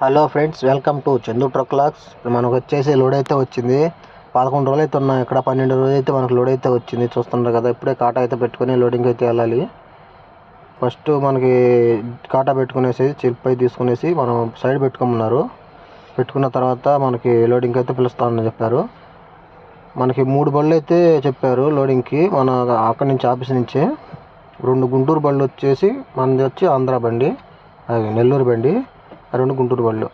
Hello friends, welcome to Chandu truck logs. మనకు వచ్చేసి load అయితే వచ్చింది. 11 రోజులు అయితే ఉన్నాయి ఇక్కడ. 12 రోజులు అయితే మనకు లోడ్ అయితే వచ్చింది. చూస్తున్నారు కదా, ఇప్పుడే కాటా అయితే పెట్టుకుని లోడింగ్ అయితే వెళ్ళాలి. ఫస్ట్ మనకి కాటా పెట్టుకునేసి చిల్పై తీసుకునేసి మనం సైడ్ పెట్టుకోమన్నారు. పెట్టుకున్న తర్వాత మనకి లోడింగ్ అయితే పిలుస్తామని చెప్పారు. మనకి 3 బళ్ళు అయితే చెప్పారు లోడింగ్కి. మన అక్కడి నుంచి ఆఫీస్ నుంచే 2 గుంటూరు బళ్ళు వచ్చేసి, మనది వచ్చి ఆంధ్ర బండి, నెల్లూరు బండి, 2 గుంటూరు బళ్ళు.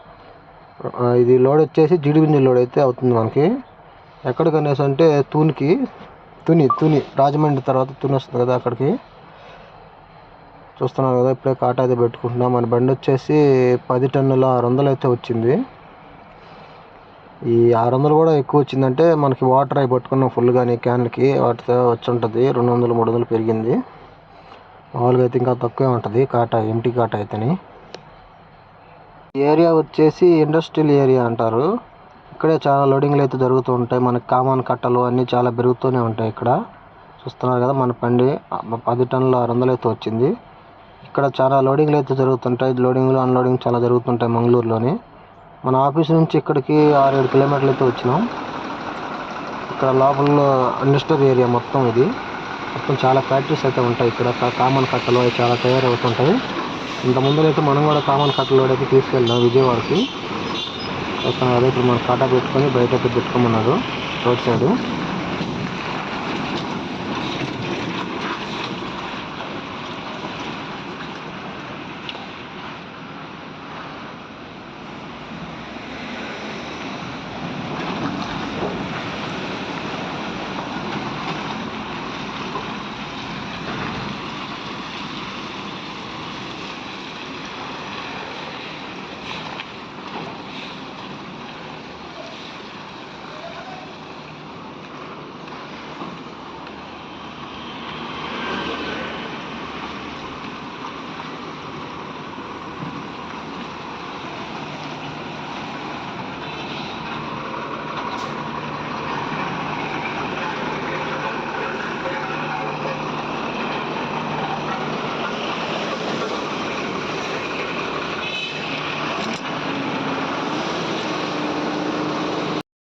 ఇది లోడ్ వచ్చేసి జిడిబింజి లోడ్ అయితే అవుతుంది మనకి. ఎక్కడికి అనేసి అంటే తుని రాజమండ్రి తర్వాత తుని వస్తుంది కదా, అక్కడికి. చూస్తున్నారు కదా, ఇప్పుడే కాటా అయితే పెట్టుకుంటున్నాం. మన బండి వచ్చేసి 10 టన్నుల 600 అయితే వచ్చింది. ఈ 600 కూడా ఎక్కువ వచ్చిందంటే మనకి వాటర్ అవి పట్టుకున్నాం ఫుల్ కానీ క్యాన్లకి, వాటితో వచ్చి ఉంటుంది. 200-300 పెరిగింది. మామూలుగా అయితే ఇంకా తక్కువే ఉంటుంది కాటా, ఎంటీ కాటా అయితేని. ఏరియా వచ్చేసి ఇండస్ట్రియల్ ఏరియా అంటారు. ఇక్కడే చాలా లోడింగ్లు అయితే జరుగుతూ ఉంటాయి. మనకి కామన్ కట్టలు అన్నీ చాలా పెరుగుతూనే ఉంటాయి ఇక్కడ. చూస్తున్నారు కదా, మన బండి 10 టన్నుల 600 అయితే వచ్చింది. ఇక్కడ చాలా లోడింగ్లు అయితే జరుగుతుంటాయి. లోడింగ్లు అన్లోడింగ్ చాలా జరుగుతుంటాయి మంగళూరులోని. మన ఆఫీస్ నుంచి ఇక్కడికి 6-7 కిలోమీటర్లు అయితే వచ్చినాం. ఇక్కడ లోపల ఇండస్ట్రియల్ ఏరియా మొత్తం ఇది. మొత్తం చాలా ఫ్యాక్టరీస్ అయితే ఉంటాయి ఇక్కడ. కామన్ కట్టలు అవి చాలా తయారవుతుంటాయి. ఇంత ముందరైతే మనం కూడా కామన్ కట్టలు అయితే తీసుకెళ్ళాం విజయవాడకి. అదే ఇప్పుడు మనం కాటా పెట్టుకొని బయట అయితే పెట్టుకోమన్నారు రోడ్ సైడ్.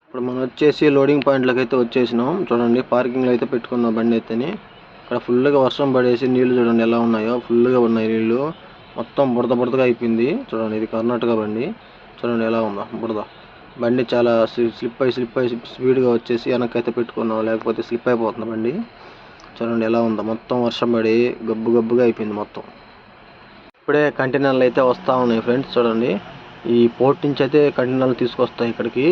ఇప్పుడు మనం వచ్చేసి లోడింగ్ పాయింట్లకు అయితే వచ్చేసినాం. చూడండి, పార్కింగ్లో అయితే పెట్టుకున్నాం బండి అయితేని. ఇక్కడ ఫుల్గా వర్షం పడేసి నీళ్లు చూడండి ఎలా ఉన్నాయో, ఫుల్గా ఉన్నాయి నీళ్లు. మొత్తం బురదగా అయిపోయింది. చూడండి, ఇది కర్ణాటక బండి. చూడండి ఎలా ఉందో బురద. బండి చాలా స్లిప్ అయి స్పీడ్గా వచ్చేసి వెనకైతే పెట్టుకున్నాం, లేకపోతే స్లిప్ అయిపోతుంది బండి. చూడండి ఎలా ఉందో, మొత్తం వర్షం పడి గబ్బుగా అయిపోయింది మొత్తం. ఇప్పుడే కంటైనర్లు అయితే వస్తూ ఉన్నాయి ఫ్రెండ్స్. చూడండి, ఈ పోర్ట్ నుంచి అయితే కంటైనర్లు తీసుకొస్తాయి ఇక్కడికి.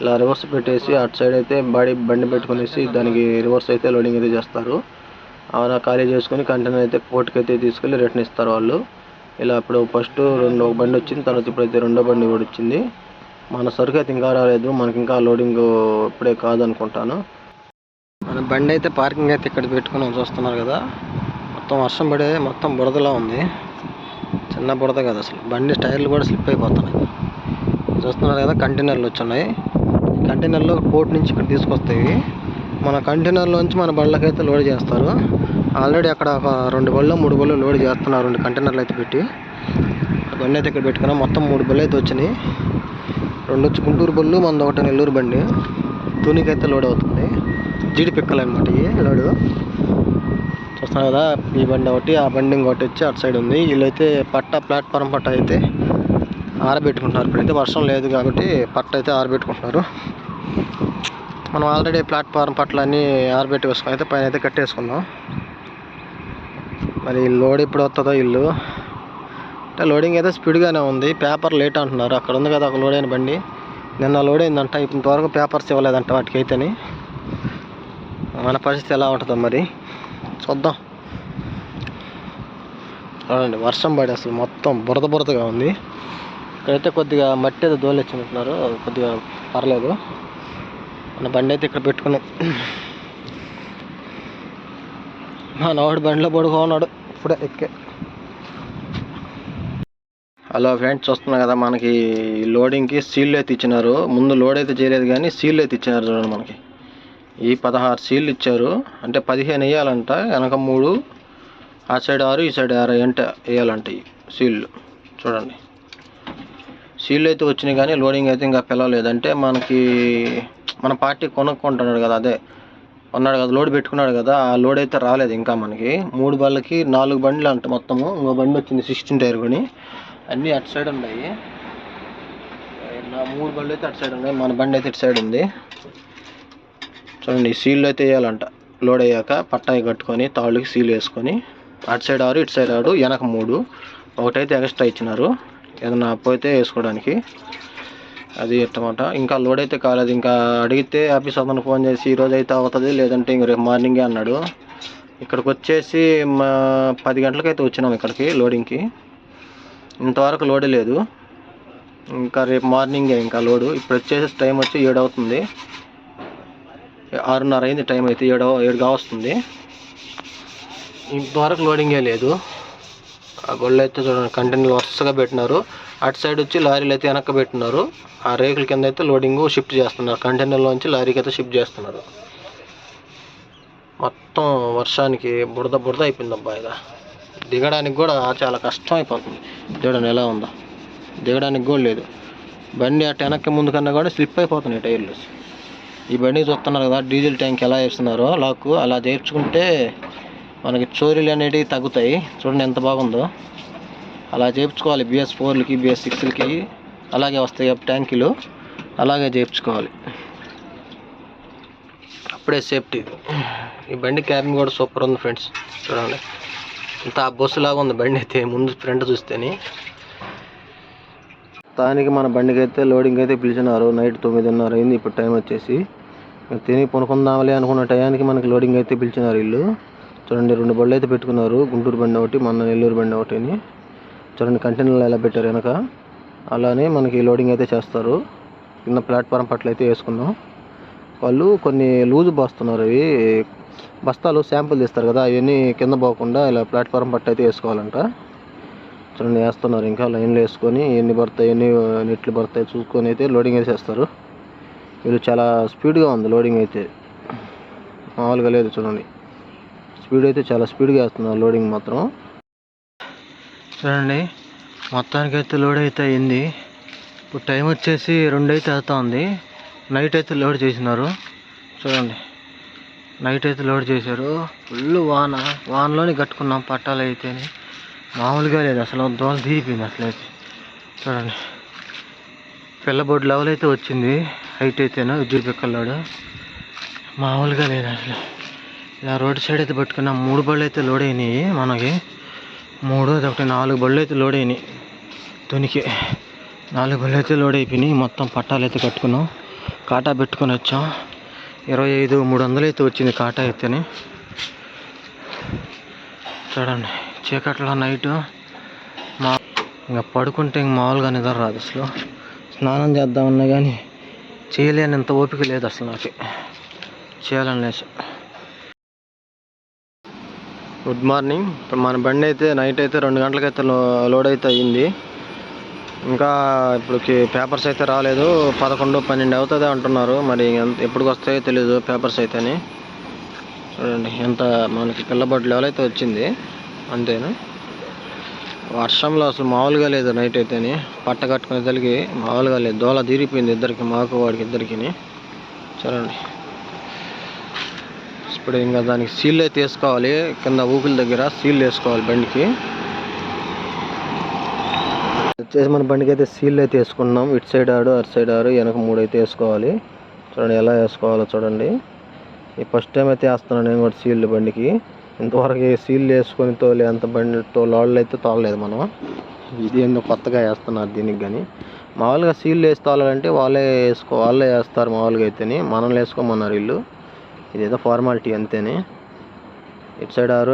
ఇలా రివర్స్ పెట్టేసి అటు సైడ్ అయితే బండి పెట్టుకునేసి దానికి రివర్స్ అయితే లోడింగ్ అయితే చేస్తారు. అలా ఖాళీ చేసుకుని కంటైనర్ అయితే పోర్ట్కి అయితే తీసుకెళ్ళి రిటర్న్ ఇస్తారు వాళ్ళు. ఇలా ఇప్పుడు ఫస్ట్ ఒక బండి వచ్చింది, తర్వాత ఇప్పుడైతే 2వ బండి కూడా వచ్చింది. మన సరుకు అయితే ఇంకా రాలేదు, మనకి ఇంకా లోడింగ్ ఇప్పుడే కాదనుకుంటాను. మన బండి అయితే పార్కింగ్ అయితే ఇక్కడ పెట్టుకున్నాం. చూస్తున్నారు కదా, మొత్తం వర్షం పడే మొత్తం బురదలా ఉంది. చిన్న బురద కదా అసలు, బండి టైర్లు కూడా స్లిప్ అయిపోతున్నాయి. చూస్తున్నారు కదా, కంటైనర్లు వచ్చున్నాయి. కంటైనర్లో పోర్ట్ నుంచి ఇక్కడ తీసుకొస్తాయి. మన కంటైనర్లోంచి మన బళ్ళకైతే లోడ్ చేస్తారు. ఆల్రెడీ అక్కడ ఒక 2 బళ్ళు 3 బళ్ళు లోడ్ చేస్తున్నారు. 2 కంటైనర్లు అయితే పెట్టి బండి అయితే ఇక్కడ పెట్టుకున్నాం. మొత్తం 3 బళ్ళు అయితే వచ్చినాయి. 2 వచ్చి గుంటూరు బళ్ళు, మనది ఒకటి నెల్లూరు బండి. తునికైతే లోడ్ అవుతుంది. జీడి పిక్కలు అనమాట ఈ లోడు. చూస్తున్నారు కదా, ఈ బండి ఒకటి, ఆ బండి ఇంకోటి వచ్చి అటు సైడ్ ఉంది. వీళ్ళైతే ప్లాట్ఫారం పట్ట అయితే ఆరబెట్టుకుంటున్నారు. ఇప్పుడైతే వర్షం లేదు కాబట్టి పట్ట అయితే ఆరబెట్టుకుంటున్నారు. మనం ఆల్రెడీ ప్లాట్ఫారం పట్లన్నీ ఆరబెట్టి వేసుకుని అయితే పైన అయితే కట్టేసుకుందాం. మరి లోడ్ ఇప్పుడు వస్తుందో ఇల్లు అంటే లోడింగ్ అయితే స్పీడ్గానే ఉంది. పేపర్ లేట్ అంటున్నారు. అక్కడ ఉంది కదా ఒక లోడ్ అయిన బండి, నిన్న లోడ్ అయిందంట. ఇంతవరకు పేపర్స్ ఇవ్వలేదంట వాటికైతేని. మన పరిస్థితి ఎలా ఉంటుందో మరి చూద్దాం. చూడండి, వర్షం పడి అసలు మొత్తం బురదగా ఉంది. ఇక్కడైతే కొద్దిగా మట్టి అయితే దోలిచ్చుకుంటున్నారు, కొద్దిగా పర్లేదు. మన బండి అయితే ఇక్కడ పెట్టుకున్నాం. మా నోడు బండిలో పడుకున్నాడు ఇప్పుడే ఎక్కే. హలో ఫ్రెండ్స్, చూస్తున్నా కదా, మనకి లోడింగ్కి సీల్ అయితే ఇచ్చినారు. ముందు లోడ్ అయితే చేయలేదు కానీ సీల్ అయితే ఇచ్చినారు. చూడండి, మనకి ఈ 16 సీల్ ఇచ్చారు. అంటే 15 వేయాలంట. వెనక 3, ఆ సైడ్ 6, ఈ సైడ్ 6 అంటే వేయాలంట ఈ సీళ్ళు. చూడండి, సీల్ అయితే వచ్చినాయి కానీ లోడింగ్ అయితే ఇంకా పిలవలేదు. అంటే మన పార్టీ కొనుక్కుంటున్నాడు కదా, అదే ఉన్నాడు కదా, లోడ్ పెట్టుకున్నాడు కదా, ఆ లోడ్ అయితే రాలేదు ఇంకా మనకి. 3 బళ్ళకి 4 బండ్లు అంట మొత్తము. ఇంకో బండి వచ్చింది 16 టైర్ కొని. అన్నీ అటు సైడ్ ఉన్నాయి. 3 బళ్ళు అయితే అటు సైడ్ ఉన్నాయి, మన బండి అయితే ఇటు సైడ్ ఉంది. చూడండి, సీల్ అయితే వేయాలంట. లోడ్ అయ్యాక పట్టాయి కట్టుకొని తాళ్ళకి సీల్ వేసుకొని అటు సైడ్ 6 ఇటు సైడ్ 6 వెనక 3 ఒకటైతే ఎక్స్ట్రా ఇచ్చినారు ఏదన్నా పోతే వేసుకోవడానికి. అది అన్నమాట. ఇంకా లోడ్ అయితే కాలేదు. ఇంకా అడిగితే ఆఫీస్ అతను ఫోన్ చేసి ఈరోజు అయితే అవుతుంది, లేదంటే ఇంక రేపు మార్నింగే అన్నాడు. ఇక్కడికి వచ్చేసి 10 గంటలకైతే వచ్చినాం ఇక్కడికి లోడింగ్కి. ఇంతవరకు లోడే లేదు. ఇంకా రేపు మార్నింగే ఇంకా లోడు. ఇప్పుడు వచ్చేసి టైం వచ్చి 7 అవుతుంది, 6:30 అయింది టైం అయితే. 7 వస్తుంది. ఇంతవరకు లోడింగే లేదు. ఆ గొళ్ళు అయితే చూడండి, కంటైనర్లు వరుసగా పెట్టినారు. అటు సైడ్ వచ్చి లారీలు అయితే వెనక్కి పెట్టినారు. ఆ రేకుల కింద అయితే లోడింగ్ షిఫ్ట్ చేస్తున్నారు. కంటైనర్లోంచి లారీకి అయితే షిఫ్ట్ చేస్తున్నారు. మొత్తం వర్షానికి బురద అయిపోయింది అబ్బా. ఇక దిగడానికి కూడా చాలా కష్టం అయిపోతుంది. చూడండి ఎలా ఉందో, దిగడానికి కూడా లేదు. బండి అటు వెనక్కి ముందు కన్నా కూడా స్లిప్ అయిపోతున్నాయి టైర్లు. ఈ బండి చూస్తున్నారు కదా, డీజిల్ ట్యాంక్ ఎలా వేస్తున్నారో లాక్, అలా చేర్చుకుంటే మనకి చోరీలు అనేటివి తగ్గుతాయి. చూడండి ఎంత బాగుందో. అలా చేయించుకోవాలి. BS4లకి BS6లకి అలాగే వస్తాయి ట్యాంకులు, అలాగే చేయించుకోవాలి. అప్పుడే సేఫ్టీ. ఈ బండి క్యాబిన్ కూడా సూపర్ ఉంది ఫ్రెండ్స్. చూడండి ఇంత బస్సు లాగా ఉంది బండి అయితే ముందు ఫ్రంట్ చూస్తేనే. దానికి మన బండికి అయితే లోడింగ్ అయితే పిలిచినారు. నైట్ 9:30 అయింది. ఇప్పుడు టైం వచ్చేసి తిని కొనుక్కుందాంలే అనుకున్న టయానికి మనకి లోడింగ్ అయితే పిలిచినారు వీళ్ళు. చూడండి 2 బళ్ళు అయితే పెట్టుకున్నారు. గుంటూరు బండి ఒకటి, మన నెల్లూరు బండి ఒకటి అని. చూడండి కంటైనర్లు ఎలా పెట్టారు వెనక. అలానే మనకి లోడింగ్ అయితే చేస్తారు. కింద ప్లాట్ఫారం పట్ల అయితే వేసుకున్నాం. వాళ్ళు కొన్ని లూజు బస్తున్నారు. అవి బస్తాలు శాంపుల్ తీస్తారు కదా, అవన్నీ కింద పోకుండా ఇలా ప్లాట్ఫారం పట్టు అయితే వేసుకోవాలంట. చూడండి వేస్తున్నారు. ఇంకా లైన్లో వేసుకొని ఎన్ని పడతాయి, ఎన్ని నెట్లు పడతాయి చూసుకొని అయితే లోడింగ్ వేసేస్తారు. వీళ్ళు చాలా స్పీడ్గా ఉంది లోడింగ్ అయితే, మామూలుగా లేదు. చూడండి స్పీడ్ అయితే చాలా స్పీడ్గా వేస్తున్నారు లోడింగ్ మాత్రం. చూడండి మొత్తానికి అయితే లోడ్ అయితే అయింది. ఇప్పుడు టైం వచ్చేసి 2 అయితే అవుతా ఉంది. నైట్ అయితే లోడ్ చేసినారు. చూడండి నైట్ అయితే లోడ్ చేశారు. ఫుల్ వానలోనే కట్టుకున్నాం పట్టాలు అయితే, మామూలుగా లేదు అసలు. దోల తీరిపోయింది అసలు అయితే. చూడండి పిల్లబోర్డు లెవెల్ అయితే వచ్చింది. హైట్ అయితేనో విద్యుత్ పిక్కల్లోడు మామూలుగా లేదు అసలు. ఇలా రోడ్ సైడ్ అయితే పట్టుకున్నాం. 3 బళ్ళు అయితే లోడ్ అయినాయి మనకి. 3 ఒకటి 4 బళ్ళు అయితే లోడ్ అయినాయి. తునికి 4 బళ్ళు అయితే లోడ్ అయిపోయినాయి. మొత్తం పట్టాలు అయితే కట్టుకున్నాం. కాటా పెట్టుకొని వచ్చాం. 25,300 అయితే వచ్చింది కాటా అయితేనే. చూడండి చీకట్లో నైట్ ఇంకా పడుకుంటే ఇంక మామూలుగా నిద్ర రాదు అసలు. స్నానం చేద్దామన్నా కానీ చేయలేనంత ఓపిక లేదు అసలు నాకు చేయాలని లేసి. Good morning. ఇప్పుడు మన బండి అయితే నైట్ అయితే 2 గంటలకైతే లోడ్ అయితే అయ్యింది. ఇంకా ఇప్పటికి పేపర్స్ అయితే రాలేదు. 11, 12 అవుతుంది అంటున్నారు. మరి ఎప్పటికి వస్తాయో తెలీదు పేపర్స్ అయితే అని. చూడండి ఎంత మనకి పిల్లబడి లెవెల్ అయితే వచ్చింది అంతేనా. వర్షంలో అసలు మామూలుగా లేదు నైట్ అయితేని. పట్ట కట్టుకునే తల్లికి మామూలుగా లేదు. దోల తీరిపోయింది ఇద్దరికి, మాకు వాడికి ఇద్దరికి. చూడండి ఇప్పుడు ఇంకా దానికి సీల్ అయితే వేసుకోవాలి. కింద ఊకుల దగ్గర సీల్ వేసుకోవాలి బండికి. వచ్చేసి మన బండికి అయితే సీల్ అయితే వేసుకున్నాం. ఇటు సైడ్ 6 అటు సైడ్ 6 వెనక 3 అయితే వేసుకోవాలి. చూడండి ఎలా వేసుకోవాలో చూడండి. ఈ ఫస్ట్ టైం అయితే వేస్తున్నాను నేను కూడా సీల్ బండికి. ఇంతవరకు సీల్ వేసుకొని తోలే అంత బండితో లోడ్లు అయితే తోలలేదు మనం. ఇది ఎందుకు కొత్తగా వేస్తున్నారు దీనికి. కానీ మామూలుగా సీల్ వేసి తోలాలంటే వాళ్ళే వేస్తారు మామూలుగా అయితేనే. మనం వేసుకోమన్నారు వీళ్ళు. ఇదేదో ఫార్మాలిటీ అంతేనే. ఇటు సైడ్ 6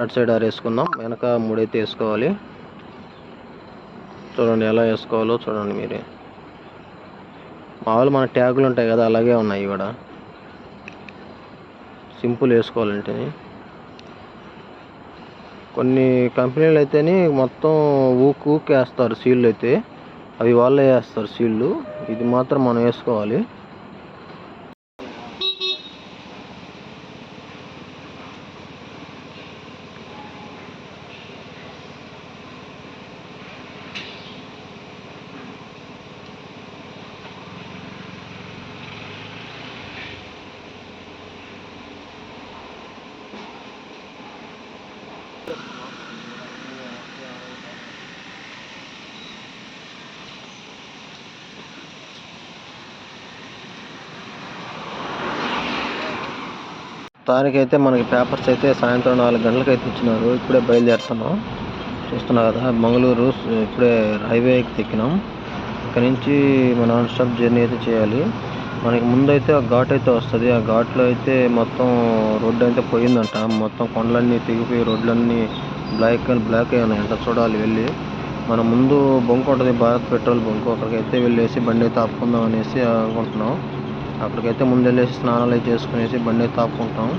అటు సైడ్ 6 వేసుకుందాం. వెనక 3 అయితే వేసుకోవాలి. చూడండి ఎలా వేసుకోవాలో చూడండి మీరే. మామూలు మన ట్యాగులు ఉంటాయి కదా, అలాగే ఉన్నాయి కూడా. సింపుల్ వేసుకోవాలంటే. కొన్ని కంపెనీలు అయితేనే మొత్తం ఊకు వేస్తారు సీళ్ళు అయితే. అవి వాళ్ళే వేస్తారు సీళ్ళు. ఇది మాత్రం మనం వేసుకోవాలి. మొత్తానికైతే మనకి పేపర్స్ అయితే సాయంత్రం 4 గంటలకు అయితే ఇచ్చినారు. ఇప్పుడే బయలుదేరుతున్నాం. చూస్తున్నారు కదా, మంగళూరు ఇప్పుడే హైవే ఎక్కినాం. ఇక్కడ నుంచి మన నాన్ స్టాప్ జర్నీ అయితే చేయాలి. మనకి ముందైతే ఆ ఘాట్ అయితే వస్తుంది. ఆ ఘాట్లో అయితే మొత్తం రోడ్డు అయితే పోయిందంట. మొత్తం కొండలన్నీ తెగిపోయి రోడ్లన్నీ బ్లాక్ అయి ఉన్నాయంట. చూడాలి వెళ్ళి. మన ముందు బంక్ ఉంటుంది, భారత్ పెట్రోల్ బంక్. అక్కడికైతే వెళ్ళేసి బండి అయితే ఆపుకుందాం అనేసి అనుకుంటున్నాం. అక్కడికైతే ముందు వెళ్ళేసి స్నానాలు అయితే చేసుకునేసి బండి అయితే ఆపుకుంటాం.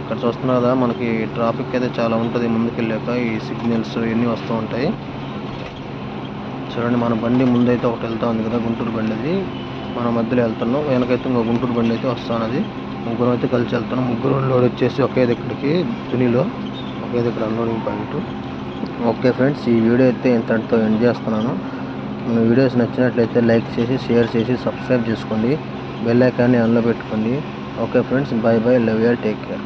ఇక్కడ చూస్తున్నా కదా, మనకి ట్రాఫిక్ అయితే చాలా ఉంటుంది ముందుకెళ్ళాక. ఈ సిగ్నల్స్ ఇవన్నీ వస్తూ ఉంటాయి. చూడండి, మన బండి ముందైతే ఒకటి వెళ్తా ఉంది కదా, గుంటూరు బండి. అది మన మధ్యలో వెళ్తున్నాం. వెనకైతే ఇంకో గుంటూరు బండి అయితే వస్తున్నది. ముగ్గురు అయితే కలిసి వెళ్తున్నాం. ముగ్గురు లోడ్ వచ్చేసి ఒకే దగ్గరికి తునిలో, ఒకే దగ్గర అన్లోడింగ్ పాయింట్. ఓకే ఫ్రెండ్స్, ఈ వీడియో అయితే ఇంతటితో ఎండ్ చేస్తున్నాను. మన వీడియోస్ నచ్చినట్లయితే లైక్ చేసి, షేర్ చేసి, సబ్స్క్రైబ్ చేసుకోండి. బెల్ ఐకాన్ని ఆన్లో పెట్టుకోండి. Okay friends, by by, love you, take care.